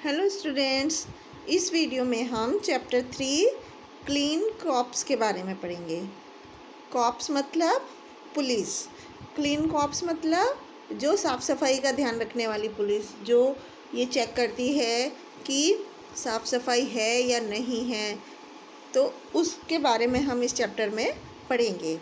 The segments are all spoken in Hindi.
हेलो स्टूडेंट्स, इस वीडियो में हम चैप्टर 3 क्लीन कॉप्स के बारे में पढ़ेंगे। कॉप्स मतलब पुलिस। क्लीन कॉप्स मतलब जो साफ़ सफाई का ध्यान रखने वाली पुलिस, जो ये चेक करती है कि साफ़ सफाई है या नहीं है, तो उसके बारे में हम इस चैप्टर में पढ़ेंगे।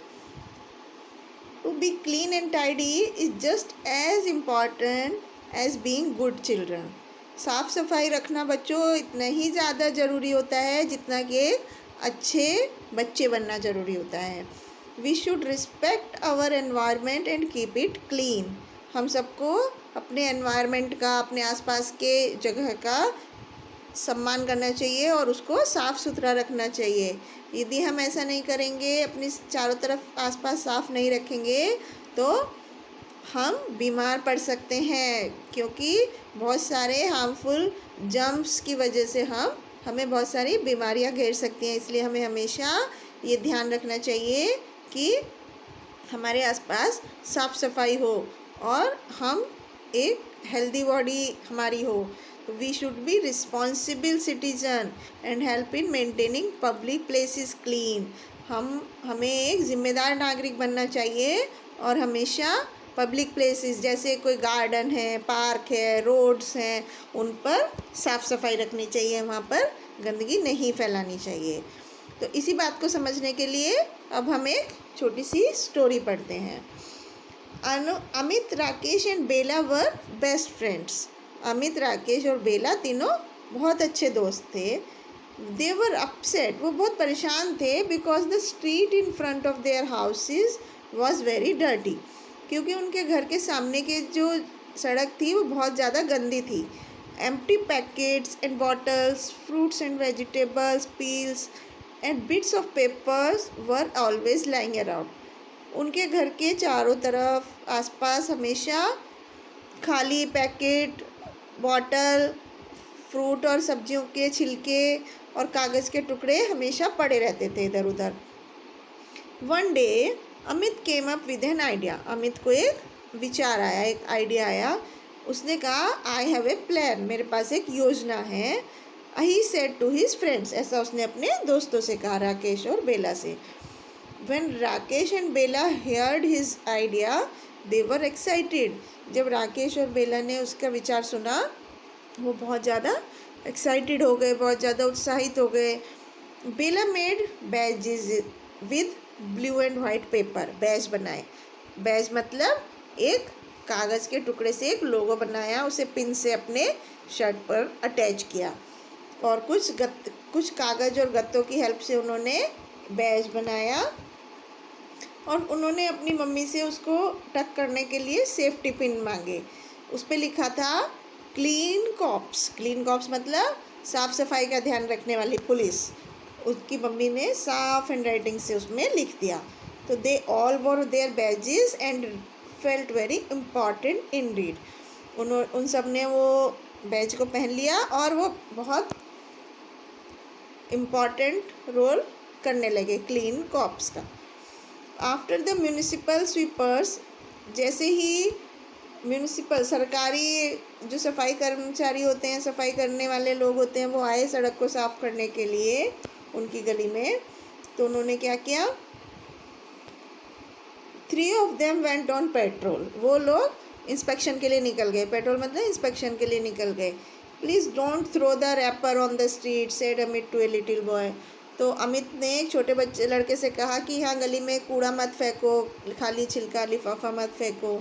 To be clean and tidy is just as important as being good children. साफ़ सफाई रखना बच्चों इतना ही ज़्यादा ज़रूरी होता है जितना कि अच्छे बच्चे बनना ज़रूरी होता है। We should respect our environment and keep it clean. हम सबको अपने एनवायरनमेंट का, अपने आसपास के जगह का सम्मान करना चाहिए और उसको साफ़ सुथरा रखना चाहिए। यदि हम ऐसा नहीं करेंगे, अपनी चारों तरफ आसपास साफ़ नहीं रखेंगे, तो हम बीमार पड़ सकते हैं, क्योंकि बहुत सारे हार्मफुल जर्म्स की वजह से हमें बहुत सारी बीमारियां घेर सकती हैं। इसलिए हमें हमेशा ये ध्यान रखना चाहिए कि हमारे आसपास साफ़ सफाई हो और हम एक हेल्दी बॉडी हमारी हो। We should be responsible citizen and help in maintaining public places clean. हमें एक ज़िम्मेदार नागरिक बनना चाहिए और हमेशा पब्लिक प्लेसेस जैसे कोई गार्डन है, पार्क है, रोड्स हैं, उन पर साफ़ सफाई रखनी चाहिए, वहाँ पर गंदगी नहीं फैलानी चाहिए। तो इसी बात को समझने के लिए अब हम एक छोटी सी स्टोरी पढ़ते हैं। Amit, Rakesh and Bela were best friends. Amit, Rakesh और बेला तीनों बहुत अच्छे दोस्त थे। दे वर अपसेट, वो बहुत परेशान थे, because the street in front of their houses was very dirty. क्योंकि उनके घर के सामने के जो सड़क थी वो बहुत ज़्यादा गंदी थी। Empty packets and bottles, fruits and vegetables, peels and bits of papers were always lying around. उनके घर के चारों तरफ आसपास हमेशा खाली पैकेट, बॉटल, फ्रूट और सब्जियों के छिलके और कागज़ के टुकड़े हमेशा पड़े रहते थे इधर उधर। One day Amit came up with an idea. Amit को एक विचार आया, एक आइडिया आया। उसने कहा, आई हैव ए प्लान, मेरे पास एक योजना है। He said to his friends, ऐसा उसने अपने दोस्तों से कहा, राकेश और बेला से। When Rakesh and Bela heard his idea they were excited. जब राकेश और बेला ने उसका विचार सुना, वो बहुत ज़्यादा एक्साइटेड हो गए, बहुत ज़्यादा उत्साहित हो गए। Bela made badges with blue and white paper. Badge बनाए। बैज मतलब एक कागज़ के टुकड़े से एक लोगो बनाया, उसे पिन से अपने शर्ट पर अटैच किया और कुछ कागज़ और गत्तों की हेल्प से उन्होंने बैज बनाया और उन्होंने अपनी मम्मी से उसको टक करने के लिए सेफ्टी पिन मांगे। उस पर लिखा था क्लीन कॉप्स। क्लीन कॉप्स मतलब साफ़ सफाई का ध्यान रखने वाली पुलिस। उसकी मम्मी ने साफ हैंड राइटिंग से उसमें लिख दिया। तो they all wore their badges and felt very important indeed. उन सब ने वो बैज को पहन लिया और वो बहुत इम्पॉर्टेंट रोल करने लगे क्लीन कॉप्स का। आफ्टर द म्यूनिसिपल स्वीपर्स, जैसे ही म्यूनिसिपल सरकारी जो सफाई कर्मचारी होते हैं, सफाई करने वाले लोग होते हैं, वो आए सड़क को साफ़ करने के लिए उनकी गली में, तो उन्होंने क्या किया, 3 of them went on petrol. वो लोग इंस्पेक्शन के लिए निकल गए। पेट्रोल मतलब इंस्पेक्शन के लिए निकल गए। Please don't throw the wrapper on the street, said Amit to a little boy. तो अमित ने एक छोटे बच्चे लड़के से कहा कि यहाँ गली में कूड़ा मत फेंको, खाली छिलका लिफाफा मत फेंको।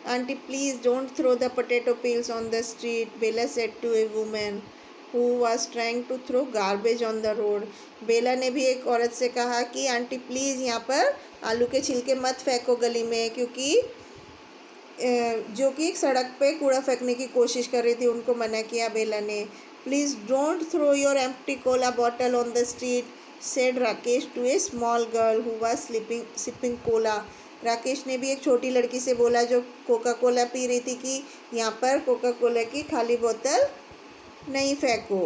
Aunty please don't throw the potato peels on the street, Bela said to a women who was trying to throw garbage on the road. Bela ने भी एक औरत से कहा कि आंटी प्लीज़ यहाँ पर आलू के छिलके मत फेंको गली में, क्योंकि जो कि एक सड़क पे कूड़ा फेंकने की कोशिश कर रही थी, उनको मना किया बेला ने। Please don't throw your empty cola bottle on the street, said Rakesh to a small girl who was sipping cola. Rakesh ने भी एक छोटी लड़की से बोला जो कोका कोला पी रही थी कि यहाँ पर कोका कोला की खाली बोतल नहीं फेंको।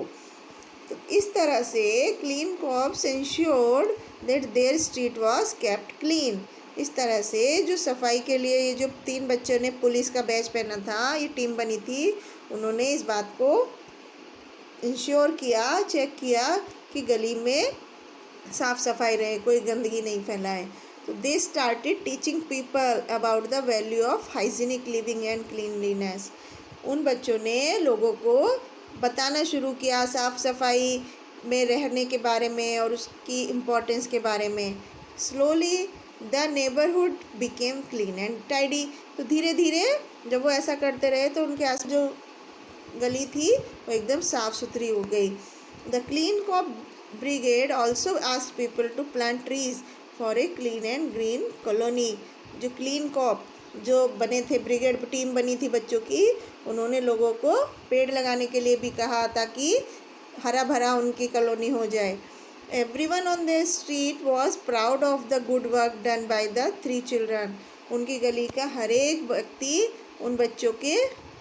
तो इस तरह से clean cops ensured that their street was kept clean. इस तरह से जो सफाई के लिए ये जो 3 बच्चों ने पुलिस का बैच पहना था, ये टीम बनी थी, उन्होंने इस बात को इंश्योर किया, चेक किया कि गली में साफ़ सफाई रहे, कोई गंदगी नहीं फैलाए। तो they started teaching people about the value of hygienic living and cleanliness. उन बच्चों ने लोगों को बताना शुरू किया साफ़ सफाई में रहने के बारे में और उसकी इम्पोर्टेंस के बारे में। Slowly the neighbourhood became clean and tidy. तो धीरे धीरे जब वो ऐसा करते रहे तो उनके आस जो गली थी वो एकदम साफ़ सुथरी हो गई। The clean cop brigade also asked people to plant trees for a clean and green colony. जो क्लीन कॉप जो बने थे, ब्रिगेड टीम बनी थी बच्चों की, उन्होंने लोगों को पेड़ लगाने के लिए भी कहा ताकि हरा भरा उनकी कॉलोनी हो जाए। Everyone on the street was proud of the good work done by the 3 children. उनकी गली का हर एक व्यक्ति उन बच्चों के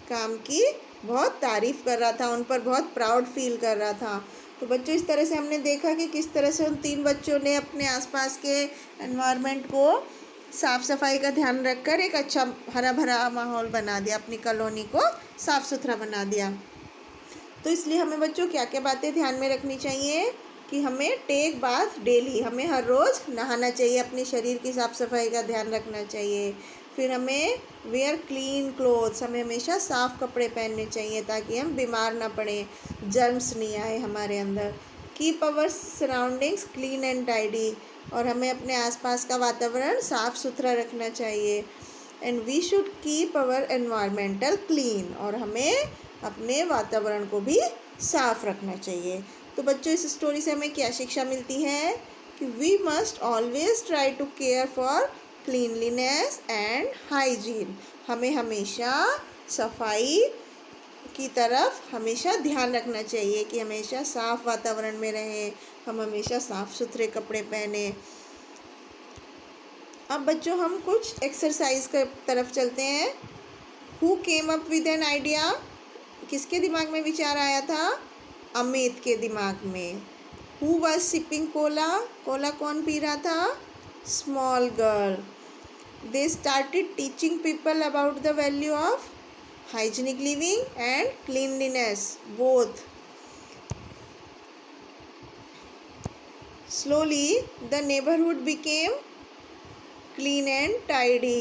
काम की बहुत तारीफ़ कर रहा था, उन पर बहुत प्राउड फील कर रहा था। तो बच्चों, इस तरह से हमने देखा कि किस तरह से उन 3 बच्चों ने अपने आसपास के एनवायरनमेंट को साफ़ सफाई का ध्यान रखकर एक अच्छा हरा भरा माहौल बना दिया, अपनी कॉलोनी को साफ़ सुथरा बना दिया। तो इसलिए हमें बच्चों क्या क्या बातें ध्यान में रखनी चाहिए कि हमें टेक बाथ डेली, हमें हर रोज़ नहाना चाहिए, अपने शरीर की साफ़ सफाई का ध्यान रखना चाहिए। फिर हमें वेयर क्लीन क्लोथ्स, हमें हमेशा साफ़ कपड़े पहनने चाहिए ताकि हम बीमार ना पड़ें, जर्म्स नहीं आए हमारे अंदर। Keep our surroundings clean and tidy, और हमें अपने आसपास का वातावरण साफ़ सुथरा रखना चाहिए। And we should keep our environmental clean, और हमें अपने वातावरण को भी साफ़ रखना चाहिए। तो बच्चों, इस स्टोरी से हमें क्या शिक्षा मिलती है कि we must always try to care for cleanliness and hygiene. हमें हमेशा सफाई की तरफ हमेशा ध्यान रखना चाहिए कि हमेशा साफ़ वातावरण में रहें, हम हमेशा साफ़ सुथरे कपड़े पहने। अब बच्चों, हम कुछ एक्सरसाइज की तरफ चलते हैं। Who came up with an idea? किसके दिमाग में विचार आया था? अमित के दिमाग में। Who was sipping Cola? Cola कौन पी रहा था? Small girl. They started teaching people about the value of hygienic living and cleanliness both. Slowly the neighborhood became clean and tidy.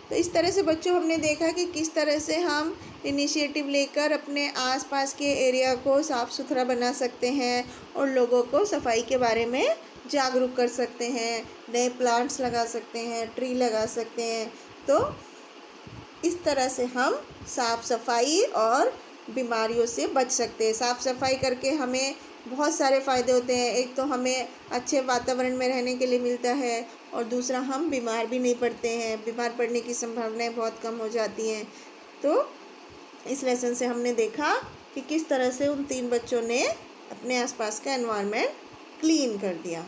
तो इस तरह से बच्चों हमने देखा कि किस तरह से हम इनिशिएटिव लेकर अपने आसपास के एरिया को साफ़ सुथरा बना सकते हैं और लोगों को सफाई के बारे में जागरूक कर सकते हैं, नए प्लांट्स लगा सकते हैं, ट्री लगा सकते हैं। तो इस तरह से हम साफ़ सफाई और बीमारियों से बच सकते हैं। साफ़ सफाई करके हमें बहुत सारे फ़ायदे होते हैं। एक तो हमें अच्छे वातावरण में रहने के लिए मिलता है, और दूसरा हम बीमार भी नहीं पड़ते हैं, बीमार पड़ने की संभावनाएं बहुत कम हो जाती हैं। तो इस लेसन से हमने देखा कि किस तरह से उन 3 बच्चों ने अपने आसपास का एनवायरनमेंट क्लीन कर दिया।